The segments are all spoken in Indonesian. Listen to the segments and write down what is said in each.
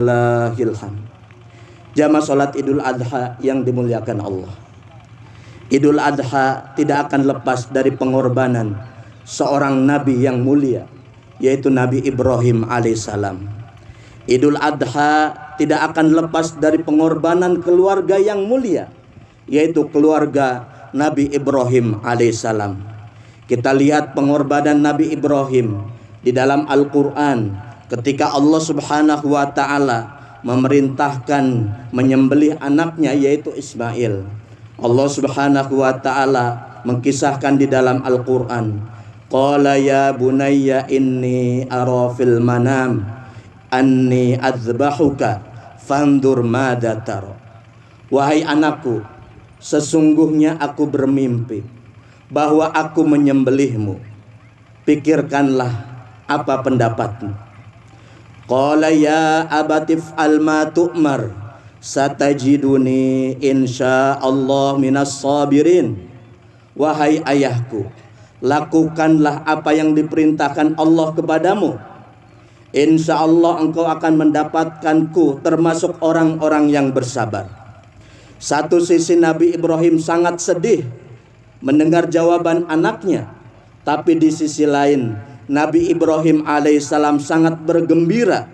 Lahilham. Jamaah sholat Idul Adha yang dimuliakan Allah. Idul Adha tidak akan lepas dari pengorbanan seorang nabi yang mulia, yaitu Nabi Ibrahim alaihissalam. Idul Adha tidak akan lepas dari pengorbanan keluarga yang mulia, yaitu keluarga Nabi Ibrahim alaihissalam. Kita lihat pengorbanan Nabi Ibrahim di dalam Al-Quran ketika Allah subhanahu wa ta'ala memerintahkan menyembelih anaknya, yaitu Ismail. Allah subhanahu wa ta'ala mengkisahkan di dalam Al-Quran, qala ya bunayya inni ara fil manam anni adzbahuka fandur madza tara. Wahai anakku, sesungguhnya aku bermimpi bahwa aku menyembelihmu, pikirkanlah apa pendapatmu. Qala ya abatif alma tu'mar satajiduni insyaallah minas sabirin. Wahai ayahku, lakukanlah apa yang diperintahkan Allah kepadamu. Insyaallah engkau akan mendapatkanku termasuk orang-orang yang bersabar. Satu sisi Nabi Ibrahim sangat sedih mendengar jawaban anaknya, tapi di sisi lain Nabi Ibrahim alaihissalam sangat bergembira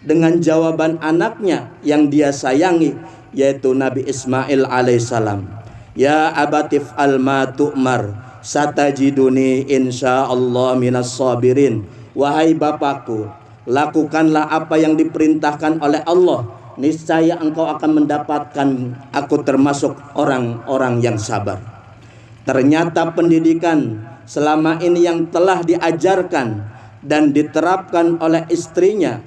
dengan jawaban anaknya yang dia sayangi, yaitu Nabi Ismail alaihissalam. Ya abatif alma tu'mar satajiduni insyaallah minas sabirin. Wahai bapakku, lakukanlah apa yang diperintahkan oleh Allah, niscaya engkau akan mendapatkan aku termasuk orang-orang yang sabar. Ternyata pendidikan selama ini yang telah diajarkan dan diterapkan oleh istrinya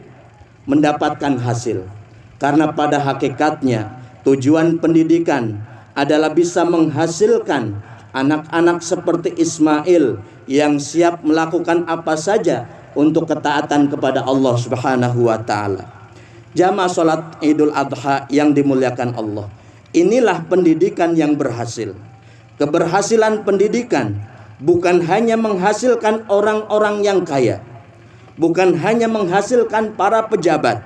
mendapatkan hasil. Karena pada hakikatnya tujuan pendidikan adalah bisa menghasilkan anak-anak seperti Ismail yang siap melakukan apa saja untuk ketaatan kepada Allah subhanahu wa ta'ala. Jamaah sholat Idul Adha yang dimuliakan Allah, inilah pendidikan yang berhasil. Keberhasilan pendidikan bukan hanya menghasilkan orang-orang yang kaya, bukan hanya menghasilkan para pejabat,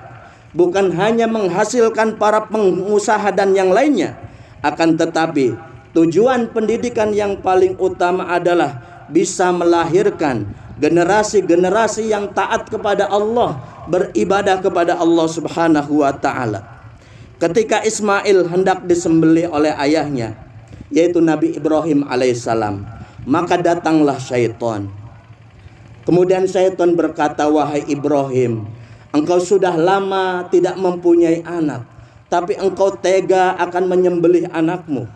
bukan hanya menghasilkan para pengusaha dan yang lainnya, akan tetapi tujuan pendidikan yang paling utama adalah bisa melahirkan generasi-generasi yang taat kepada Allah, beribadah kepada Allah subhanahu wa ta'ala. Ketika Ismail hendak disembelih oleh ayahnya, yaitu Nabi Ibrahim alaihissalam, maka datanglah syaitan. Kemudian syaitan berkata, wahai Ibrahim, engkau sudah lama tidak mempunyai anak, tapi engkau tega akan menyembelih anakmu.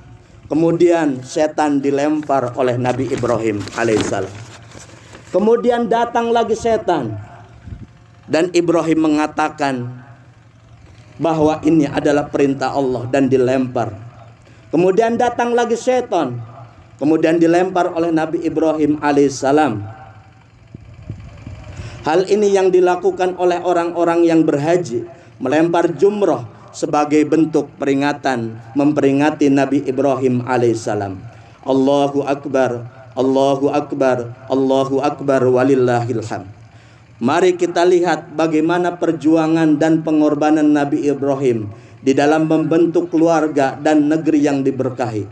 Kemudian setan dilempar oleh Nabi Ibrahim alaihissalam. Kemudian datang lagi setan, dan Ibrahim mengatakan bahwa ini adalah perintah Allah dan dilempar. Kemudian datang lagi setan, kemudian dilempar oleh Nabi Ibrahim alaihissalam. Hal ini yang dilakukan oleh orang-orang yang berhaji, melempar jumroh sebagai bentuk peringatan, memperingati Nabi Ibrahim alaihissalam. Allahu Akbar, Allahu Akbar, Allahu Akbar, walillahilham. Mari kita lihat bagaimana perjuangan dan pengorbanan Nabi Ibrahim di dalam membentuk keluarga dan negeri yang diberkahi.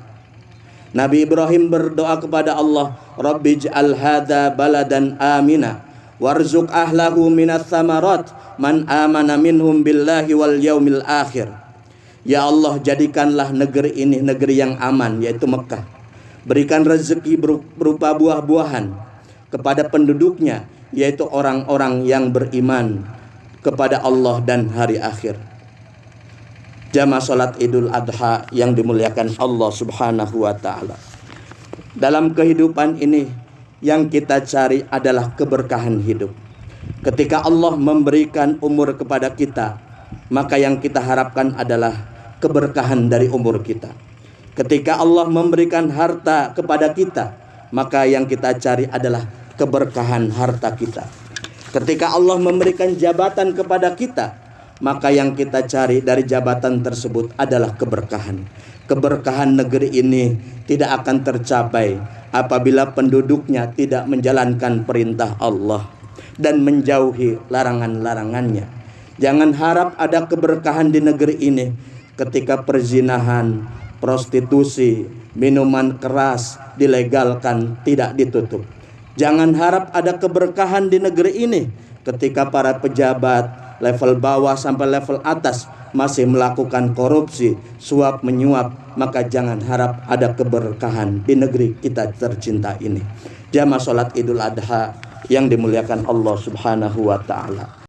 Nabi Ibrahim berdoa kepada Allah, Rabbi ij'al hadza baladan amina warzuq ahlahu minas samarat man amana minhum billahi wal yaumil akhir. Ya Allah, jadikanlah negeri ini negeri yang aman, yaitu Mekah. Berikan rezeki berupa buah-buahan kepada penduduknya, yaitu orang-orang yang beriman kepada Allah dan hari akhir. Jamaah sholat Idul Adha yang dimuliakan Allah subhanahu wa ta'ala. Dalam kehidupan ini yang kita cari adalah keberkahan hidup. Ketika Allah memberikan umur kepada kita, maka yang kita harapkan adalah keberkahan dari umur kita. Ketika Allah memberikan harta kepada kita, maka yang kita cari adalah keberkahan harta kita. Ketika Allah memberikan jabatan kepada kita, maka yang kita cari dari jabatan tersebut adalah keberkahan. Keberkahan negeri ini tidak akan tercapai apabila penduduknya tidak menjalankan perintah Allah dan menjauhi larangan-larangannya. Jangan harap ada keberkahan di negeri ini ketika perzinahan, prostitusi, minuman keras dilegalkan, tidak ditutup. Jangan harap ada keberkahan di negeri ini ketika para pejabat level bawah sampai level atas masih melakukan korupsi, suap menyuap. Maka jangan harap ada keberkahan di negeri kita tercinta ini. Jamaah sholat Idul Adha yang dimuliakan Allah Subhanahu wa ta'ala.